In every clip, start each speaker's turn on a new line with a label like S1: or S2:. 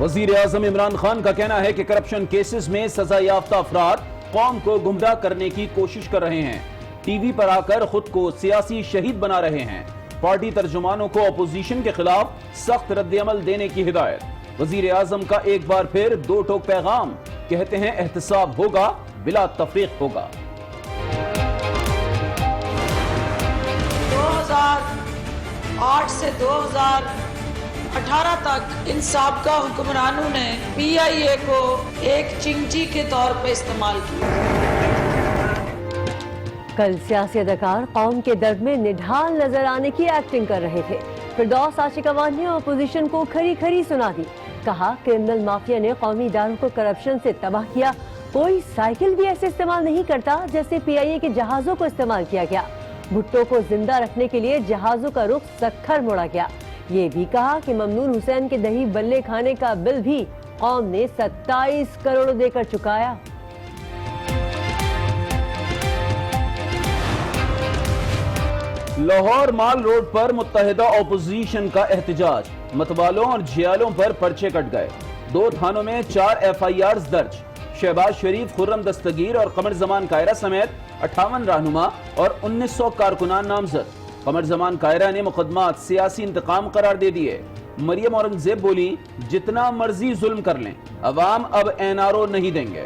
S1: وزیر اعظم عمران خان کا کہنا ہے کہ کرپشن کیسز میں سزا یافتہ افراد قوم کو گمراہ کرنے کی کوشش کر رہے ہیں، ٹی وی پر آ کر خود کو سیاسی شہید بنا رہے ہیں۔ پارٹی ترجمانوں کو اپوزیشن کے خلاف سخت رد عمل دینے کی ہدایت۔ وزیر اعظم کا ایک بار پھر دو ٹوک پیغام، کہتے ہیں احتساب ہوگا، بلا تفریق ہوگا۔
S2: 2008 سے 2018 تک ان سابقہ حکمرانوں نے پی آئی اے کو ایک چنگچی کے طور پہ استعمال کیا۔
S3: کل سیاسی اداکار قوم کے درد میں نڈھال نظر آنے کی ایکٹنگ کر رہے تھے۔ فردوس عاشق اوان نے اپوزیشن کو کھری کھری سنا دی، کہا کرمنل مافیا نے قومی اداروں کو کرپشن سے تباہ کیا، کوئی سائیکل بھی ایسے استعمال نہیں کرتا جیسے پی آئی اے کے جہازوں کو استعمال کیا گیا۔ بھٹو کو زندہ رکھنے کے لیے جہازوں کا رخ سکھر موڑا گیا۔ یہ بھی کہا کہ ممنون حسین کے دہی بلے کھانے کا بل بھی قوم نے 27 کروڑ دے کر چکایا۔
S1: لاہور مال روڈ پر متحدہ اپوزیشن کا احتجاج، متوالوں اور جھیالوں پر پرچے کٹ گئے، 2 تھانوں میں 4 ایف آئی آرز درج۔ شہباز شریف، خرم دستگیر اور قمر زمان کائرہ سمیت 58 رہنما اور 1900 کارکنان نامزد۔ قمر زمان کائرہ نے مقدمات سیاسی انتقام قرار دے دیے۔ مریم اورنگزیب بولی، جتنا مرضی ظلم کر لیں، عوام اب این آر او نہیں دیں گے۔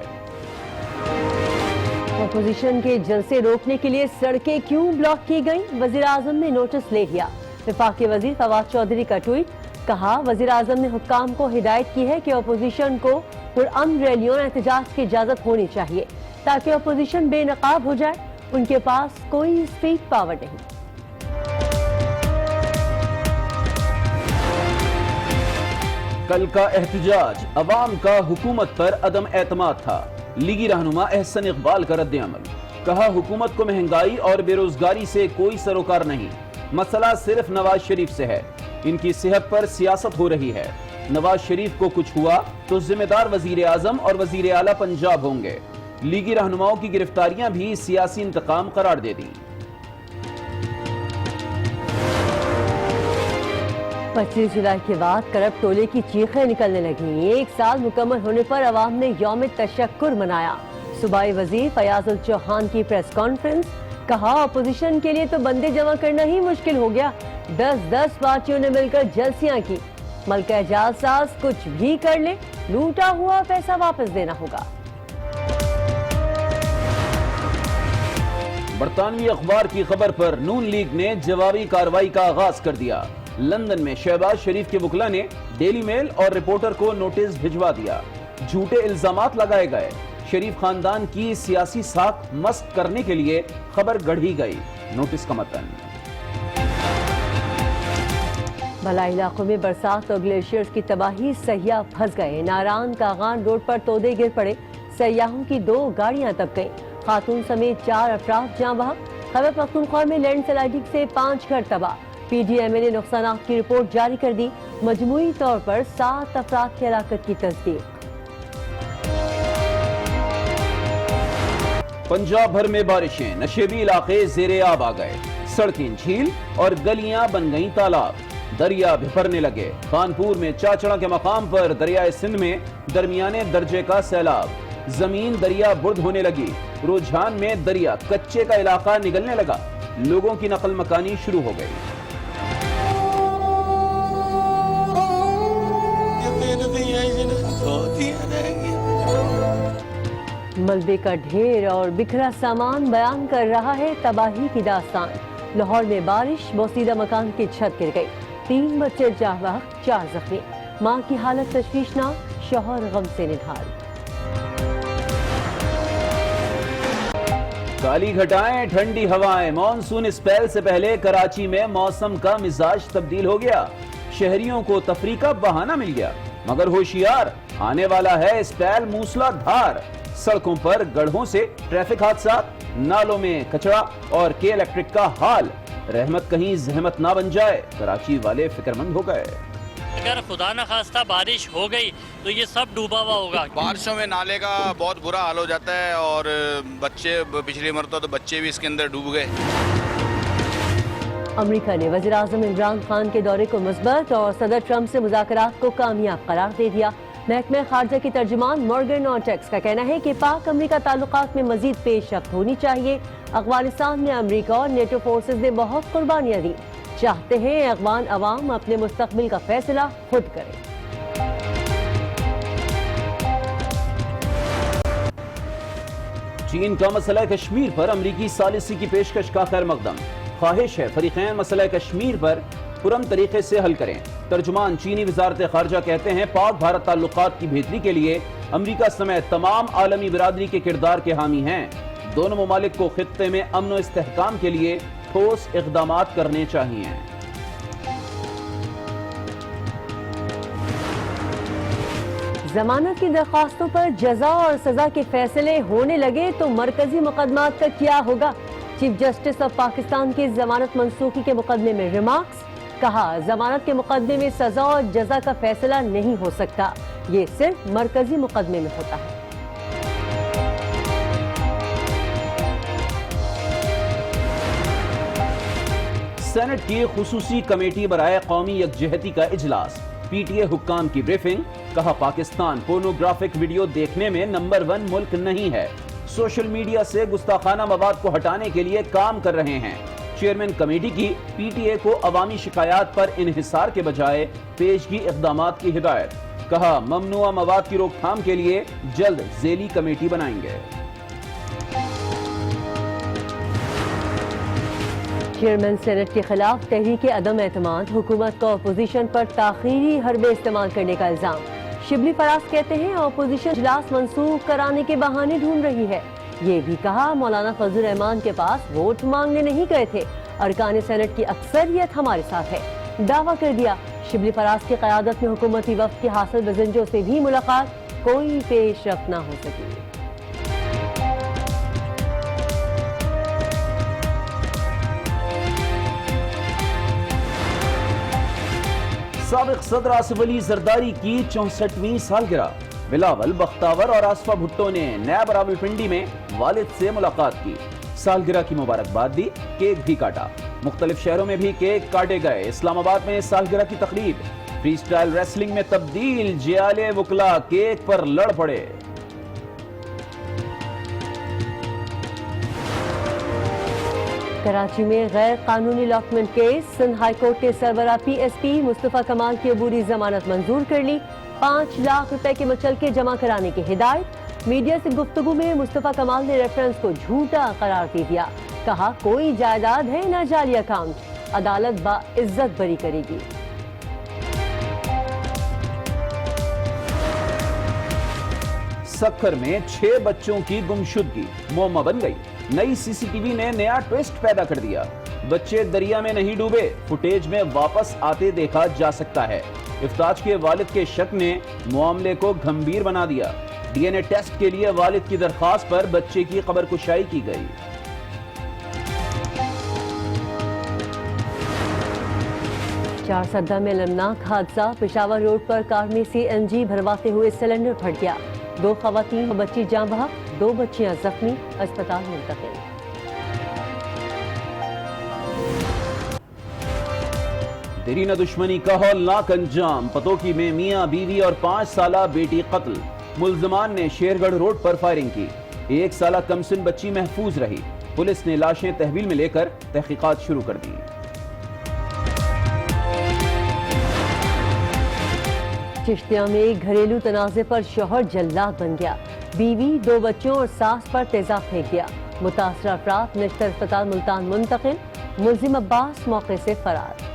S3: اپوزیشن کے جلسے روکنے کے لیے سڑکیں کیوں بلاک کی گئیں؟ وزیر اعظم نے نوٹس لے لیا۔ وفاقی وزیر فواد چودھری کا ٹویٹ، کہا وزیر اعظم نے حکام کو ہدایت کی ہے کہ اپوزیشن کو پرامن ریلیوں اور احتجاج کی اجازت ہونی چاہیے تاکہ اپوزیشن بے نقاب ہو جائے، ان کے پاس کوئی اسپیڈ پاور نہیں۔
S1: کل کا احتجاج عوام کا حکومت پر عدم اعتماد تھا۔ لیگی رہنما احسن اقبال کا رد عمل، کہا حکومت کو مہنگائی اور بے روزگاری سے کوئی سروکار نہیں، مسئلہ صرف نواز شریف سے ہے، ان کی صحت پر سیاست ہو رہی ہے، نواز شریف کو کچھ ہوا تو ذمہ دار وزیر اعظم اور وزیر اعلیٰ پنجاب ہوں گے۔ لیگی رہنماؤں کی گرفتاریاں بھی سیاسی انتقام قرار دے دیں۔
S3: 25 جولائی کے بعد کرپٹ ٹولے کی چیخیں نکلنے لگیں۔ 1 سال مکمل ہونے پر عوام نے یوم تشکر منایا۔ صوبائی وزیر فیاض الچوہان کی پریس کانفرنس، کہا اپوزیشن کے لیے تو بندے جمع کرنا ہی مشکل ہو گیا، 10 پارٹیوں نے مل کر جلسیاں کی، ملکہ اعجاز ساز کچھ بھی کر لے، لوٹا ہوا پیسہ واپس دینا ہوگا۔
S1: برطانوی اخبار کی خبر پر نون لیگ نے جوابی کارروائی کا آغاز کر دیا۔ لندن میں شہباز شریف کے وکلا نے ڈیلی میل اور رپورٹر کو نوٹس بھجوا دیا، جھوٹے الزامات لگائے گئے، شریف خاندان کی سیاسی ساکھ مست کرنے کے لیے خبر گڑھی گئی۔ نوٹس کا متن،
S3: بھلائی علاقوں میں برسات اور گلیشیئرز کی تباہی، سیاح پھنس گئے، ناران کاغان روڈ پر تودے گر پڑے، سیاحوں کی 2 گاڑیاں دب گئیں، خاتون سمیت 4 افراد جاں بحق۔ خیبر پختونخوا میں لینڈ سلائڈنگ سے 5 گھر تباہ، پی ڈی ایم اے نے نقصانات کی رپورٹ جاری کر دی، مجموعی طور پر 7 افراد کی ہلاکت کی تصدیق۔
S1: پنجاب بھر میں بارشیں، نشیبی علاقے زیر آب آ گئے، سڑکیں جھیل اور گلیاں بن گئیں تالاب، دریا بھرنے لگے۔ کانپور میں چاچڑا کے مقام پر دریائے سندھ میں درمیانے درجے کا سیلاب، زمین دریا برد ہونے لگی، رجحان میں دریا کچے کا علاقہ نگلنے لگا، لوگوں کی نقل مکانی شروع ہو گئی۔
S3: ملبے کا ڈھیر اور بکھرا سامان بیان کر رہا ہے تباہی کی داستان۔ لاہور میں بارش، بوسیدہ مکان کی چھت گر گئی، 3 بچے جاں بحق، 4 زخمی، ماں کی حالت تشویشناک، شوہر غم سے نڈھال۔
S1: کالی گھٹائیں، ٹھنڈی ہوائیں، مانسون اسپیل سے پہلے کراچی میں موسم کا مزاج تبدیل ہو گیا، شہریوں کو تفریح کا بہانہ مل گیا، مگر ہوشیار، آنے والا ہے اسپیل موسلا دھار، سڑکوں پر گڑھوں سے ٹریفک حادثات، نالوں میں کچرا اور کے الیکٹرک کا حال، رحمت کہیں زحمت نہ بن جائے، کراچی والے فکر مند ہو گئے۔
S4: اگر خدا نخواستہ بارش ہو گئی تو یہ سب ڈوبا ہوا ہوگا۔
S5: بارشوں میں نالے کا بہت برا حال ہو جاتا ہے اور بچے پچھلی مرتبہ تو بچے بھی اس کے اندر ڈوب گئے۔
S3: امریکہ نے وزیر اعظم عمران خان کے دورے کو مثبت اور صدر ٹرمپ سے مذاکرات کو کامیاب قرار دے دیا۔ محکمہ خارجہ کی ترجمان مورگن اورٹیکس کا کہنا ہے کہ پاک امریکہ تعلقات میں مزید پیش رفت ہونی چاہیے۔ افغانستان میں امریکہ اور نیٹو فورسز نے بہت قربانیاں دی، چاہتے ہیں افغان عوام اپنے مستقبل کا فیصلہ خود کریں۔
S1: چین کا مسئلہ کشمیر پر امریکی ثالثی کی پیشکش کا خیر مقدم، خواہش ہے فریقین مسئلہ کشمیر پر پرامن طریقے سے حل کریں۔ ترجمان چینی وزارت خارجہ کہتے ہیں پاک بھارت تعلقات کی بہتری کے لیے امریکہ سمیت تمام عالمی برادری کے کردار کے حامی ہیں۔ دونوں ممالک کو خطے میں امن و استحکام کے لیے ٹھوس اقدامات کرنے چاہیے۔
S3: ضمانت کی درخواستوں پر جزا اور سزا کے فیصلے ہونے لگے تو مرکزی مقدمات کا کیا ہوگا؟ چیف جسٹس آف پاکستان کی ضمانت منسوخی کے مقدمے میں ریمارکس، کہا ضمانت کے مقدمے میں سزا اور جزا کا فیصلہ نہیں ہو سکتا، یہ صرف مرکزی مقدمے میں ہوتا ہے۔
S1: سینٹ کی خصوصی کمیٹی برائے قومی یکجہتی کا اجلاس، پی ٹی اے حکام کی بریفنگ، کہا پاکستان پورنوگرافک ویڈیو دیکھنے میں نمبر 1 ملک نہیں ہے، سوشل میڈیا سے گستاخانہ مواد کو ہٹانے کے لیے کام کر رہے ہیں۔ چیئرمین کمیٹی کی پی ٹی اے کو عوامی شکایات پر انحصار کے بجائے پیشگی اقدامات کی ہدایت، کہا ممنوعہ مواد کی روک تھام کے لیے جلد ذیلی کمیٹی بنائیں گے۔
S3: چیئرمین سینٹ کے خلاف تحریک عدم اعتماد، حکومت کا اپوزیشن پر تاخیری حربے استعمال کرنے کا الزام۔ شبلی فراز کہتے ہیں اپوزیشن اجلاس منسوخ کرانے کے بہانے ڈھونڈ رہی ہے۔ یہ بھی کہا مولانا فضل الرحمان کے پاس ووٹ مانگنے نہیں گئے تھے، ارکان سینٹ کی اکثریت ہمارے ساتھ ہے، دعویٰ کر دیا۔ شبلی فراز کی قیادت میں حکومتی وفد کی حاصل وزنجوں سے بھی ملاقات، کوئی پیش رفت نہ ہو سکی۔
S1: سابق صدر آصف علی زرداری کی 64ویں سالگرہ، بلاول بختاور اور آصفہ بھٹو نے نیب راولپنڈی میں والد سے ملاقات کی، سالگرہ کی مبارکباد دی، کیک بھی کاٹا۔ مختلف شہروں میں بھی کیک کاٹے گئے۔ اسلام آباد میں سالگرہ کی تقریب، فری سٹائل ریسلنگ میں تبدیل، جیالے وکلا کیک پر لڑ پڑے۔
S3: کراچی میں غیر قانونی لاکمنٹ کیس، سندھ ہائی کورٹ کے سربراہ پی ایس پی مصطفیٰ کمال کی عبوری ضمانت منظور کر لی، 5 لاکھ روپے کے مچلکے جمع کرانے کی ہدایت۔ میڈیا سے گفتگو میں مصطفیٰ کمال نے ریفرنس کو جھوٹا قرار دے دیا، کہا کوئی جائیداد ہے نہ جعلی اکاؤنٹ، عدالت باعزت بری کرے گی۔
S1: سکھر میں 6 بچوں کی گمشدگی معمہ بن گئی، نئی سی سی ٹی وی نے نیا ٹویسٹ پیدا کر دیا، بچے دریا میں نہیں ڈوبے، فوٹیج میں واپس آتے دیکھا جا سکتا ہے۔ افتاج کے والد کے شک نے معاملے کو گھمبیر بنا دیا، ڈی این اے ٹیسٹ کے لیے والد کی درخواست پر بچے کی قبر کشائی کی گئی۔
S3: چارسدہ میں المناک حادثہ، پشاور روڈ پر کار میں سی این جی بھرواتے ہوئے سلنڈر پھٹ گیا، 2 خواتین اور بچی جاں بحق، 2 بچیاں زخمی، اسپتال منتقل۔
S1: تیری نہ دشمنی کا ہولناک انجام، پتوکی میں میاں بیوی اور 5 سالہ بیٹی قتل، ملزمان نے شیرگڑھ روڈ پر فائرنگ کی، 1 سالہ کمسن بچی محفوظ رہی، پولیس نے لاشیں تحویل میں لے کر تحقیقات شروع کر دی۔
S3: چشتیہ میں ایک گھریلو تنازع پر شوہر جلاد بن گیا، بیوی 2 بچوں اور ساس پر تیزاب پھینک دیا، متاثرہ افراد نشتر اسپتال ملتان منتقل، ملزم عباس موقع سے فرار۔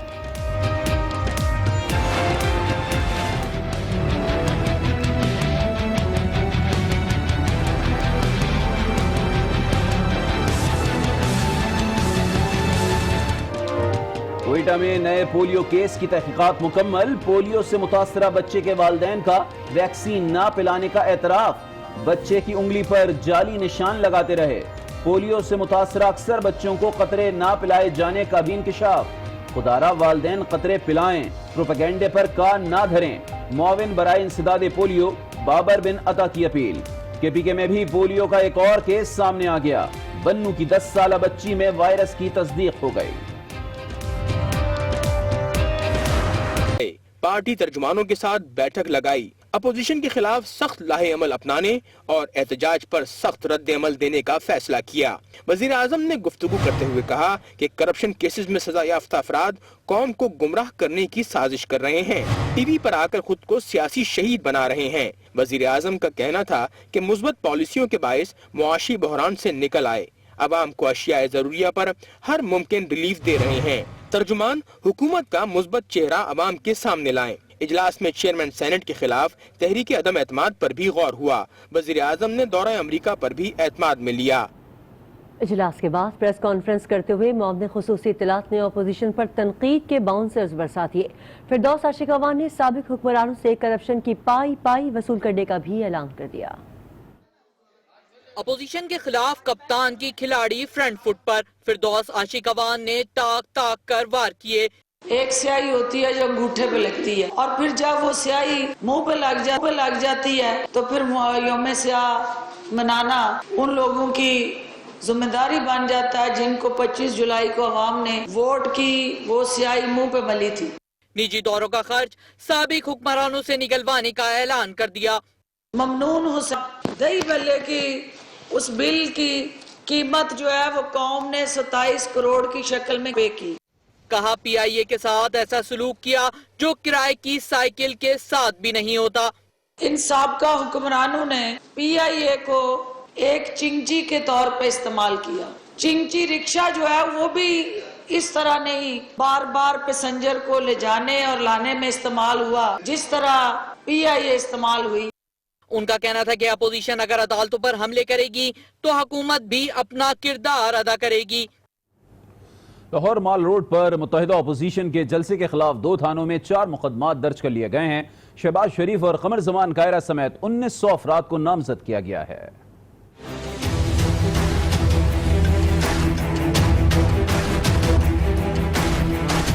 S1: کوئٹہ میں نئے پولیو کیس کی تحقیقات مکمل، پولیو سے متاثرہ بچے کے والدین کا ویکسین نہ پلانے کا اعتراف، بچے کی انگلی پر جعلی نشان لگاتے رہے، پولیو سے متاثرہ اکثر بچوں کو قطرے نہ پلائے جانے کا بھی انکشاف، خدارہ والدین قطرے پلائیں، پروپیگنڈے پر کان نہ دھریں، معاون برائے انسداد پولیو بابر بن عطا کی اپیل۔ کے پی کے میں بھی پولیو کا ایک اور کیس سامنے آ گیا، بنو کی 10 سالہ بچی میں وائرس کی تصدیق ہو گئی۔
S6: پارٹی ترجمانوں کے ساتھ بیٹھک لگائی، اپوزیشن کے خلاف سخت لاہ عمل اپنانے اور احتجاج پر سخت رد عمل دینے کا فیصلہ کیا۔ وزیر اعظم نے گفتگو کرتے ہوئے کہا کہ کرپشن کیسز میں سزا یافتہ افراد قوم کو گمراہ کرنے کی سازش کر رہے ہیں، ٹی وی پر آ کر خود کو سیاسی شہید بنا رہے ہیں۔ وزیر اعظم کا کہنا تھا کہ مثبت پالیسیوں کے باعث معاشی بحران سے نکل آئے، عوام کو اشیاء ضروریہ پر ہر ممکن ریلیف دے رہے ہیں۔ ترجمان، حکومت کا مثبت چہرہ عوام کے سامنے لائیں۔ اجلاس میں چیئرمین سینٹ کے خلاف تحریک عدم اعتماد پر بھی غور ہوا۔ وزیر اعظم نے دورہ امریکہ پر بھی اعتماد میں لیا۔
S3: اجلاس کے بعد پریس کانفرنس کرتے ہوئے معاون خصوصی اطلاعات نے اپوزیشن پر تنقید کے باؤنسرز برسا دیے۔ فردوس عاشقوان نے سابق حکمرانوں سے کرپشن کی پائی وصول کرنے کا بھی اعلان کر دیا۔
S7: اپوزیشن کے خلاف کپتان کی کھلاڑی فرنٹ فٹ پر، فردوس عاشقوان نے ٹاک کر وار کیے۔
S2: ایک سیاہی ہوتی ہے جو انگوٹھے پہ لگتی ہے، اور پھر جب وہ سیاہی منہ پہ لگ جاتی ہے تو پھر یوم سیاہ منانا ان لوگوں کی ذمہ داری بن جاتا ہے جن کو 25 جولائی کو عوام نے ووٹ کی وہ سیاہی منہ پہ ملی تھی۔
S7: نجی دوروں کا خرچ سابق حکمرانوں سے نکلوانے کا اعلان کر دیا۔
S2: ممنون حسین دہی بھلے کی اس بل کی قیمت جو ہے وہ قوم نے 27 کروڑ کی شکل میں پے کی۔
S7: کہا پی آئی اے کے ساتھ ایسا سلوک کیا جو کرائے کی سائیکل کے ساتھ بھی نہیں ہوتا۔
S2: ان سابقہ حکمرانوں نے پی آئی اے کو ایک چنگچی کے طور پہ استعمال کیا۔ چنگچی رکشہ جو ہے وہ بھی اس طرح نہیں بار بار پیسنجر کو لے جانے اور لانے میں استعمال ہوا جس طرح پی آئی اے استعمال ہوئی۔
S7: ان کا کہنا تھا کہ اپوزیشن اگر عدالتوں پر حملے کرے گی تو حکومت بھی اپنا کردار ادا کرے گی۔
S1: لاہور مال روڈ پر متحدہ اپوزیشن کے جلسے کے خلاف 2 تھانوں میں 4 مقدمات درج کر لیے گئے ہیں۔ شہباز شریف اور قمر زمان کائرہ سمیت 1900 افراد کو نامزد کیا گیا ہے۔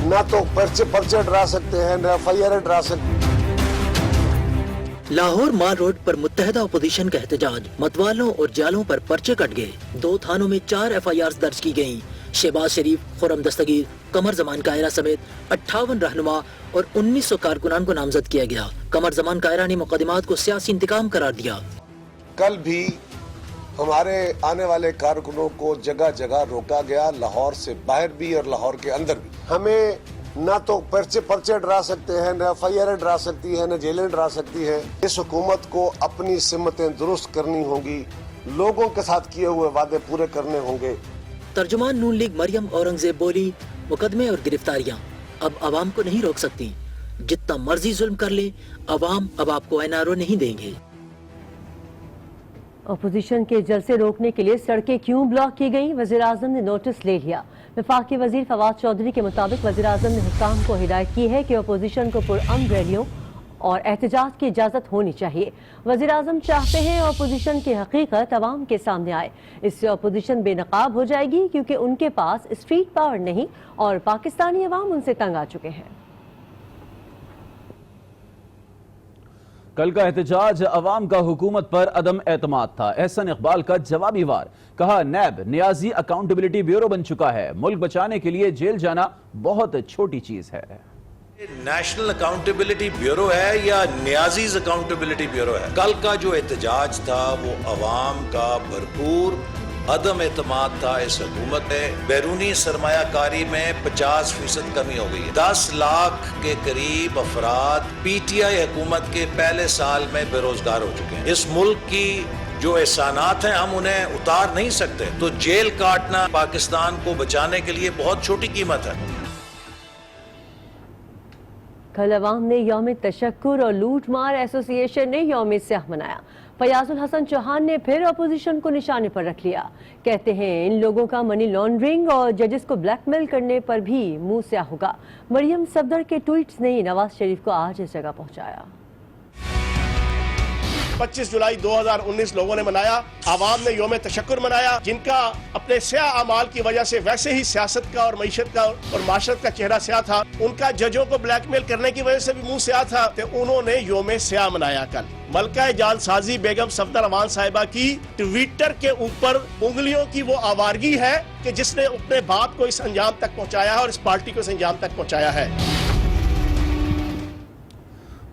S8: نہ تو پرچے ڈرا سکتے ہیں نہ ایف آئی آر ڈرا سکتے ہیں۔
S9: لاہور مال روڈ پر متحدہ اپوزیشن کا احتجاج، متوالوں اور جالوں پر پرچے کٹ گئے۔ 2 تھانوں میں 4 ایف آئی آر درج کی گئیں۔ شہباز شریف، خرم دستگیر، قمر زمان کائرہ سمیت 58 رہنما اور 1900 کارکنان کو نامزد کیا گیا۔ قمر زمان کائرہ نے مقدمات کو سیاسی انتقام قرار دیا۔
S8: کل بھی ہمارے آنے والے کارکنوں کو جگہ جگہ روکا گیا، لاہور سے باہر بھی اور لاہور کے اندر بھی۔ ہمیں نہ تو پرچے ڈرا سکتے ہیں نہ ایف آئی آر ڈرا سکتی ہے نہ جیلیں ڈرا سکتی ہے۔ اس حکومت کو اپنی سمتیں درست کرنی ہوں گی، لوگوں کے ساتھ کیے ہوئے وعدے پورے کرنے ہوں گے۔
S9: ترجمان نون لیگ مریم اورنگزیب بولی، مقدمے اور گرفتاریاں اب عوام کو نہیں روک سکتی، جتنا مرضی ظلم کر لے عوام اب آپ کو NRO نہیں دیں گے۔
S3: اپوزیشن کے جلسے روکنے کے لیے سڑکیں کیوں بلاک کی گئیں؟ وزیر اعظم نے نوٹس لے لیا۔ وفاقی وزیر فواد چودھری کے مطابق وزیر اعظم نے حکام کو ہدایت کی ہے کہ اپوزیشن کو پرامن ریلیوں اور احتجاج کی اجازت ہونی چاہیے۔ وزیر اعظم چاہتے ہیں اپوزیشن کی حقیقت عوام کے سامنے آئے، اس سے اپوزیشن بے نقاب ہو جائے گی کیونکہ ان کے پاس اسٹریٹ پاور نہیں اور پاکستانی عوام ان سے تنگ آ چکے ہیں۔
S1: کل کا احتجاج عوام کا حکومت پر عدم اعتماد تھا۔ احسن اقبال کا جوابی وار، کہا نیب نیازی اکاؤنٹیبلٹی بیورو بن چکا ہے، ملک بچانے کے لیے جیل جانا بہت چھوٹی چیز ہے۔
S10: نیشنل اکاؤنٹیبلٹی بیورو ہے یا نیازیز اکاؤنٹیبلٹی بیورو ہے؟ کل کا جو احتجاج تھا وہ عوام کا بھرپور عدم اعتماد تھا اس حکومت میں۔ بیرونی سرمایہ کاری میں 50% کمی ہو گئی ہے۔ 10 لاکھ کے قریب افراد پی ٹی آئی حکومت کے پہلے سال میں بے روزگار ہو چکے ہیں۔ اس ملک کی جو احسانات ہیں ہم انہیں اتار نہیں سکتے، تو جیل کاٹنا پاکستان کو بچانے کے لیے بہت چھوٹی قیمت ہے۔
S3: کل عوام نے یوم تشکر اور لوٹ مار ایسوسی ایشن نے یوم سیاہ منایا۔ فیاض الحسن چوہان نے پھر اپوزیشن کو نشانے پر رکھ لیا، کہتے ہیں ان لوگوں کا منی لانڈرنگ اور ججز کو بلیک میل کرنے پر بھی منہ سیاہ ہوگا۔ مریم صفدر کے ٹویٹس نے نواز شریف کو آج اس جگہ پہنچایا۔
S11: 25 جولائی 2019 لوگوں نے منایا، عوام نے یوم تشکر منایا، جن کا اپنے سیاہ اعمال کی وجہ سے ویسے ہی سیاست کا اور معیشت کا اور معاشرت کا چہرہ سیاہ تھا، ان کا ججوں کو بلیک میل کرنے کی وجہ سے بھی منہ سیاہ تھا، تو انہوں نے یوم سیاہ منایا کل۔ ملکہ جان سازی بیگم صفدر امان صاحبہ کی ٹویٹر کے اوپر انگلیوں کی وہ آوارگی ہے کہ جس نے اپنے باپ کو اس انجام تک پہنچایا ہے اور اس پارٹی کو اس انجام تک پہنچایا ہے۔